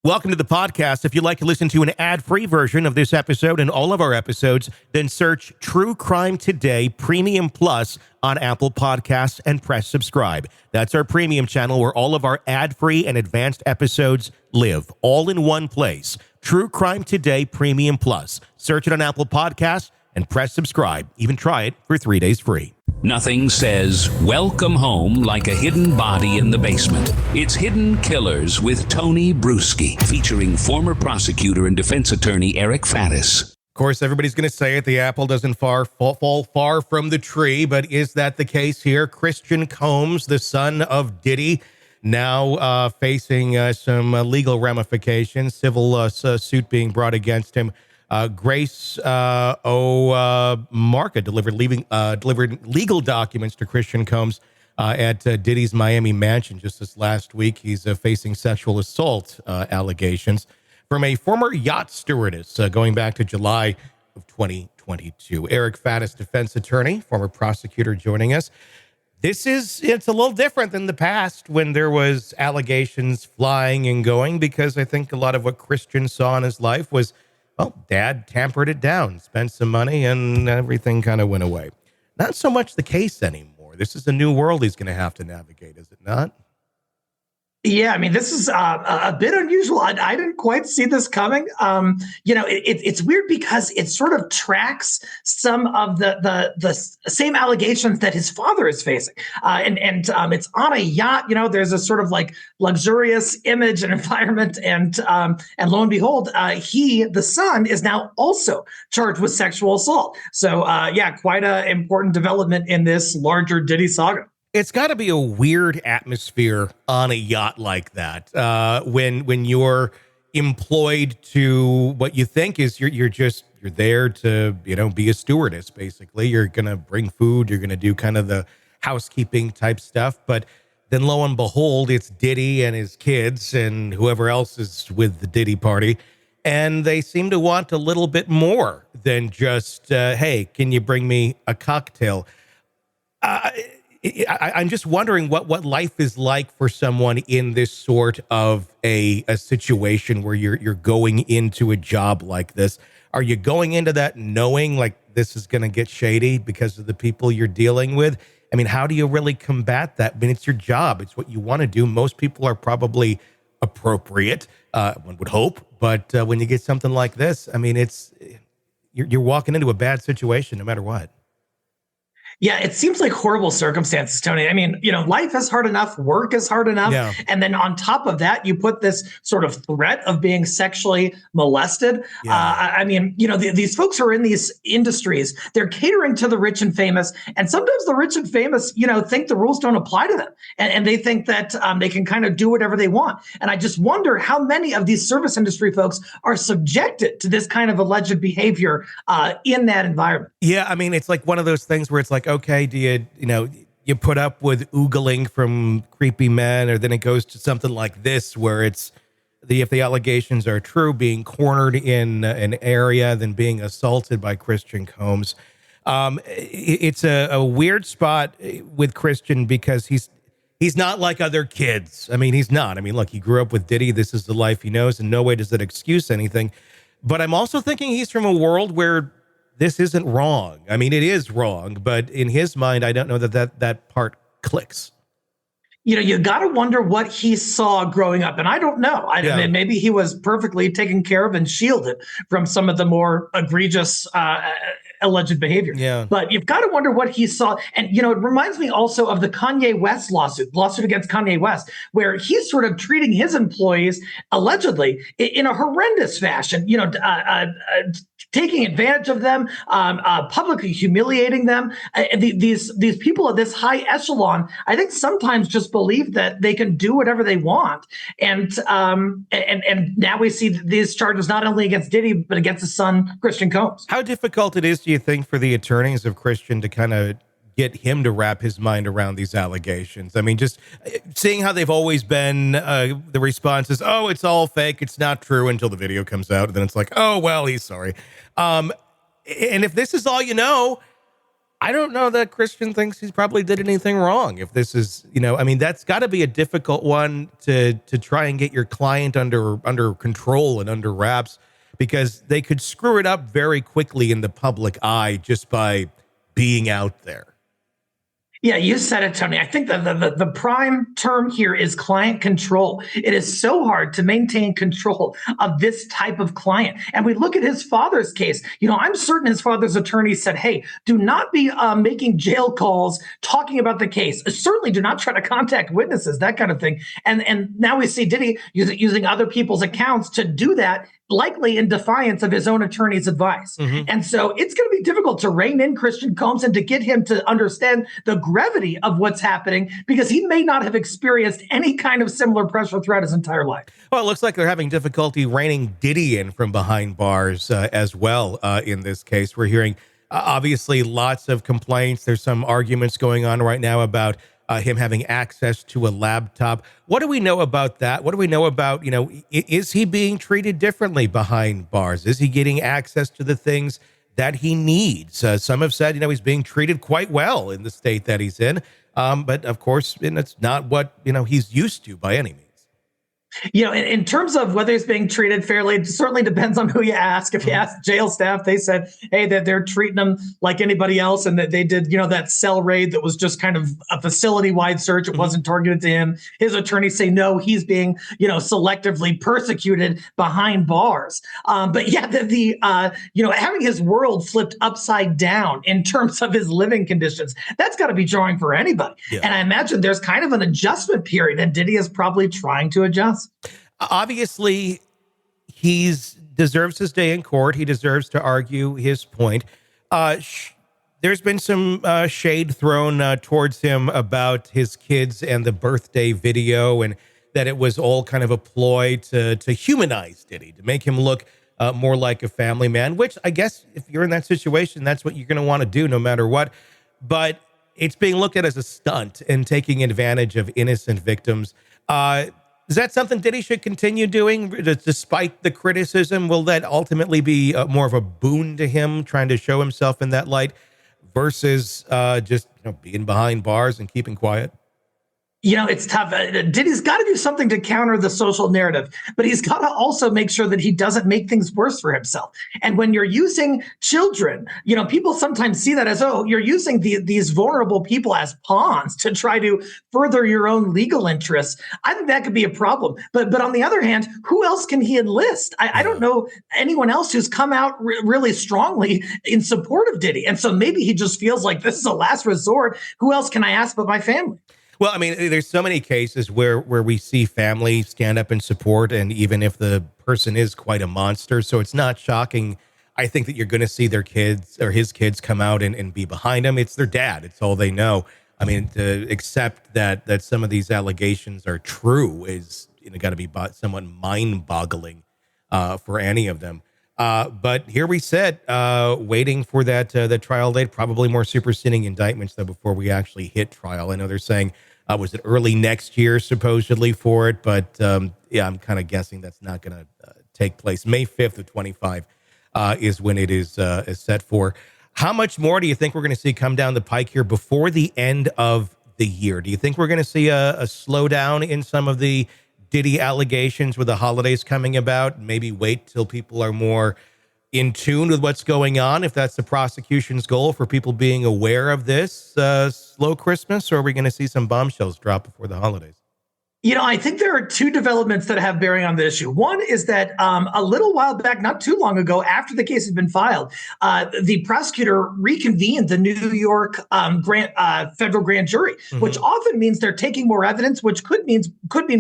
Welcome to the podcast. If you'd like to listen to an ad-free version of this episode and all of our episodes, then search True Crime Today Premium Plus on Apple Podcasts and press subscribe. That's our premium channel where all of our ad-free and advanced episodes live, all in one place. True Crime Today Premium Plus. Search it on Apple Podcasts and press subscribe. Even try it for 3 days free. Nothing says welcome home like a hidden body in the basement. It's Hidden Killers with Tony Bruschi, featuring former prosecutor and defense attorney Eric Faddis. Of course, everybody's going to say it. The apple doesn't fall far from the tree, but is that the case here? Christian Combs, the son of Diddy, now facing some legal ramifications, civil suit being brought against him. Grace Marca delivered legal documents to Christian Combs at Diddy's Miami mansion just this last week. He's facing sexual assault allegations from a former yacht stewardess going back to July of 2022. Eric Faddis, defense attorney, former prosecutor, joining us. It's a little different than the past when there was allegations flying and going, because I think a lot of what Christian saw in his life was, well, dad tampered it down, spent some money, and everything kind of went away. Not so much the case anymore. This is a new world he's going to have to navigate, is it not? Yeah, I mean, this is a bit unusual. I didn't quite see this coming. It's weird because it sort of tracks some of the same allegations that his father is facing. And it's on a yacht. You know, there's a sort of like luxurious image and environment. And lo and behold, the son, is now also charged with sexual assault. So, quite an important development in this larger Diddy saga. It's got to be a weird atmosphere on a yacht like that when you're employed to what you think is you're there to be a stewardess. Basically, you're gonna bring food, you're gonna do kind of the housekeeping type stuff, but then lo and behold, it's Diddy and his kids and whoever else is with the Diddy party, and they seem to want a little bit more than just hey, can you bring me a cocktail? I'm just wondering what life is like for someone in this sort of a situation where you're going into a job like this. Are you going into that knowing like this is going to get shady because of the people you're dealing with? I mean, how do you really combat that? I mean, it's your job. It's what you want to do. Most people are probably appropriate, one would hope. But when you get something like this, I mean, you're walking into a bad situation no matter what. Yeah, it seems like horrible circumstances, Tony. I mean, life is hard enough, work is hard enough. Yeah. And then on top of that, you put this sort of threat of being sexually molested. Yeah. These folks who are in these industries, they're catering to the rich and famous. And sometimes the rich and famous, think the rules don't apply to them. And they think that they can kind of do whatever they want. And I just wonder how many of these service industry folks are subjected to this kind of alleged behavior in that environment. Yeah, I mean, it's like one of those things where it's like, okay, do you put up with oogling from creepy men, or then it goes to something like this where it's if the allegations are true, being cornered in an area, then being assaulted by Christian Combs. It's a weird spot with Christian because he's not like other kids. I mean, he's not. I mean, look, he grew up with Diddy. This is the life he knows. In no way does that excuse anything. But I'm also thinking he's from a world where this isn't wrong. I mean, it is wrong, but in his mind, I don't know that part clicks. You got to wonder what he saw growing up. And I don't know. I mean, maybe he was perfectly taken care of and shielded from some of the more egregious alleged behavior. Yeah. But you've got to wonder what he saw. And, it reminds me also of the Kanye West lawsuit against Kanye West, where he's sort of treating his employees allegedly in a horrendous fashion, taking advantage of them, publicly humiliating them. These people at this high echelon, I think sometimes just believe that they can do whatever they want. And now we see these charges not only against Diddy, but against his son, Christian Combs. How difficult it is, do you think, for the attorneys of Christian to kind of get him to wrap his mind around these allegations? I mean, just seeing how they've always been, the response is, oh, it's all fake, it's not true, until the video comes out. And then it's like, oh, well, he's sorry. And if this is all you know, I don't know that Christian thinks he's probably did anything wrong. If this is, I mean, that's got to be a difficult one to try and get your client under control and under wraps, because they could screw it up very quickly in the public eye just by being out there. Yeah, you said it, Tony. I think the prime term here is client control. It is so hard to maintain control of this type of client. And we look at his father's case. I'm certain his father's attorney said, hey, do not be making jail calls talking about the case. Certainly do not try to contact witnesses, that kind of thing. And now we see Diddy using other people's accounts to do that, likely in defiance of his own attorney's advice. Mm-hmm. And so it's going to be difficult to rein in Christian Combs and to get him to understand the gravity of what's happening, because he may not have experienced any kind of similar pressure throughout his entire life. Well, it looks like they're having difficulty reining Diddy in from behind bars as well in this case. We're hearing obviously lots of complaints. There's some arguments going on right now about him having access to a laptop. What do we know about that? What do we know about, is he being treated differently behind bars? Is he getting access to the things that he needs? Some have said, he's being treated quite well in the state that he's in. But of course, it's not what, he's used to by any means. In terms of whether he's being treated fairly, it certainly depends on who you ask. If you ask jail staff, they said, hey, that they're treating him like anybody else, and that they did, that cell raid that was just kind of a facility-wide search. It wasn't targeted to him. His attorneys say, no, he's being, selectively persecuted behind bars. But yeah, having his world flipped upside down in terms of his living conditions, that's got to be jarring for anybody. Yeah. And I imagine there's kind of an adjustment period, and Diddy is probably trying to adjust. Obviously, he deserves his day in court. He deserves to argue his point. There's been some shade thrown towards him about his kids and the birthday video, and that it was all kind of a ploy to humanize Diddy, to make him look more like a family man, which I guess if you're in that situation, that's what you're going to want to do no matter what. But it's being looked at as a stunt and taking advantage of innocent victims. Is that something Diddy should continue doing despite the criticism? Will that ultimately be more of a boon to him, trying to show himself in that light, versus just being behind bars and keeping quiet? It's tough. Diddy's got to do something to counter the social narrative, but he's got to also make sure that he doesn't make things worse for himself. And when you're using children, people sometimes see that as, oh, you're using these vulnerable people as pawns to try to further your own legal interests. I think that could be a problem. But on the other hand, who else can he enlist? I don't know anyone else who's come out really strongly in support of Diddy. And so maybe he just feels like this is a last resort. Who else can I ask but my family? Well, I mean, there's so many cases where we see family stand up in support, and even if the person is quite a monster, so it's not shocking, I think, that you're going to see their kids or his kids come out and be behind him. It's their dad. It's all they know. I mean, to accept that some of these allegations are true is got to be somewhat mind-boggling for any of them. But here we sit, waiting for the trial date, probably more superseding indictments, though, before we actually hit trial. I know they're saying, was it early next year, supposedly, for it? But yeah, I'm kind of guessing that's not going to take place. May 5th of 25 is when it is set for. How much more do you think we're going to see come down the pike here before the end of the year? Do you think we're going to see a slowdown in some of the Diddy allegations with the holidays coming about? Maybe wait till people are more in tune with what's going on, if that's the prosecution's goal, for people being aware of this slow Christmas? Or are we going to see some bombshells drop before the holidays? I think there are two developments that have bearing on the issue. One is that a little while back, not too long ago, after the case had been filed, the prosecutor reconvened the New York federal grand jury, which often means they're taking more evidence, which could mean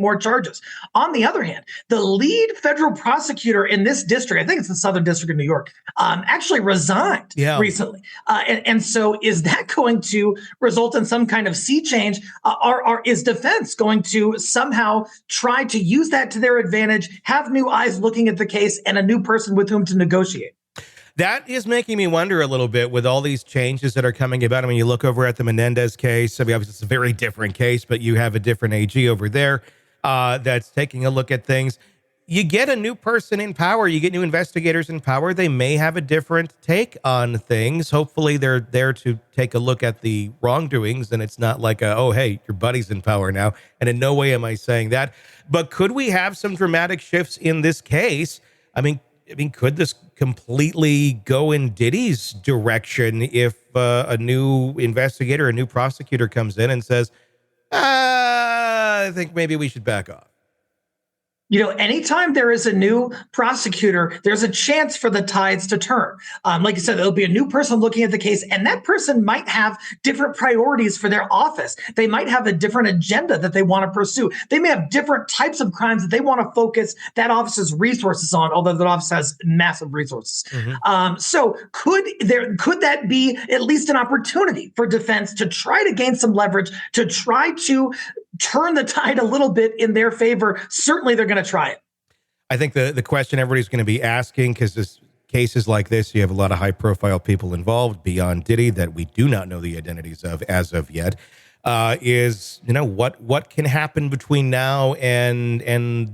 more charges. On the other hand, the lead federal prosecutor in this district, I think it's the Southern District of New York, actually resigned recently. And so is that going to result in some kind of sea change? Or is defense going to somehow try to use that to their advantage, have new eyes looking at the case, and a new person with whom to negotiate? That is making me wonder a little bit with all these changes that are coming about. I mean, you look over at the Menendez case. I mean, obviously it's a very different case, but you have a different AG over there that's taking a look at things. you get a new person in power, you get new investigators in power, they may have a different take on things. Hopefully they're there to take a look at the wrongdoings, and it's not like, oh, hey, your buddy's in power now. And in no way am I saying that. But could we have some dramatic shifts in this case? I mean, could this completely go in Diddy's direction if a new investigator, a new prosecutor comes in and says, I think maybe we should back off? Anytime there is a new prosecutor, there's a chance for the tides to turn. Like you said, there'll be a new person looking at the case, and that person might have different priorities for their office. They might have a different agenda that they want to pursue. They may have different types of crimes that they want to focus that office's resources on, although that office has massive resources. So could that be at least an opportunity for defense to try to gain some leverage, to try to turn the tide a little bit in their favor? Certainly they're going to try it. I think the question everybody's going to be asking, because this cases like this, you have a lot of high profile people involved beyond Diddy that we do not know the identities of as of yet, is, what can happen between now and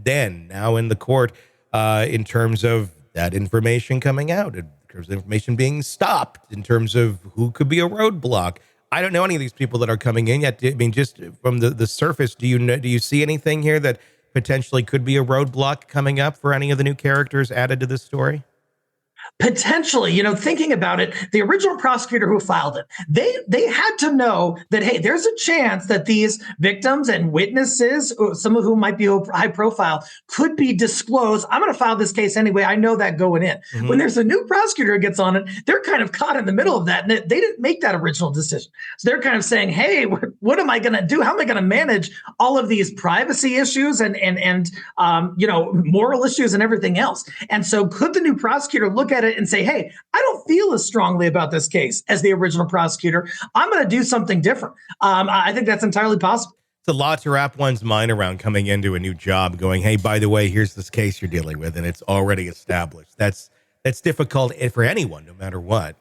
then, now in the court, in terms of that information coming out, in terms of information being stopped, in terms of who could be a roadblock. I don't know any of these people that are coming in yet. I mean, just from the surface, do you see anything here that potentially could be a roadblock coming up for any of the new characters added to this story? Potentially, thinking about it, the original prosecutor who filed it, they had to know that, hey, there's a chance that these victims and witnesses, some of whom might be high profile, could be disclosed. I'm going to file this case anyway. I know that going in. Mm-hmm. When there's a new prosecutor who gets on it, they're kind of caught in the middle of that. And they didn't make that original decision. So they're kind of saying, hey, what am I going to do? How am I going to manage all of these privacy issues and moral issues and everything else? And so could the new prosecutor look at it and say, hey, I don't feel as strongly about this case as the original prosecutor. I'm going to do something different. I think that's entirely possible. It's a lot to wrap one's mind around coming into a new job going, hey, by the way, here's this case you're dealing with, and it's already established. That's difficult for anyone, no matter what.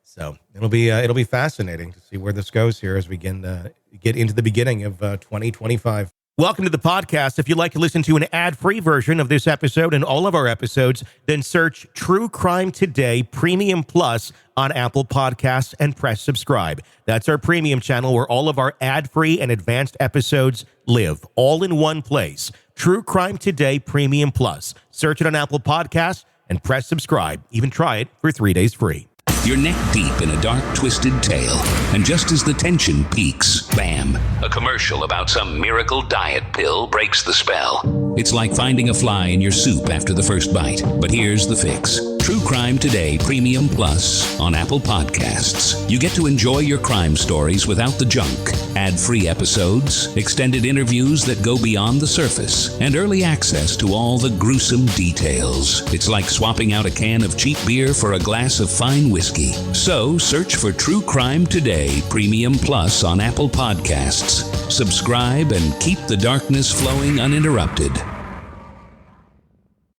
So it'll be fascinating to see where this goes here as we get into the beginning of 2025. Welcome to the podcast. If you'd like to listen to an ad-free version of this episode and all of our episodes, then search True Crime Today Premium Plus on Apple Podcasts and press subscribe. That's our premium channel where all of our ad-free and advanced episodes live, all in one place. True Crime Today Premium Plus. Search it on Apple Podcasts and press subscribe. Even try it for 3 days free. You're neck deep in a dark, twisted tale, and just as the tension peaks, bam, a commercial about some miracle diet pill breaks the spell. It's like finding a fly in your soup after the first bite. But here's the fix. True Crime Today Premium Plus on Apple Podcasts. You get to enjoy your crime stories without the junk. Ad-free episodes, extended interviews that go beyond the surface, and early access to all the gruesome details. It's like swapping out a can of cheap beer for a glass of fine whiskey. So search for True Crime Today Premium Plus on Apple Podcasts. Subscribe and keep the darkness flowing uninterrupted.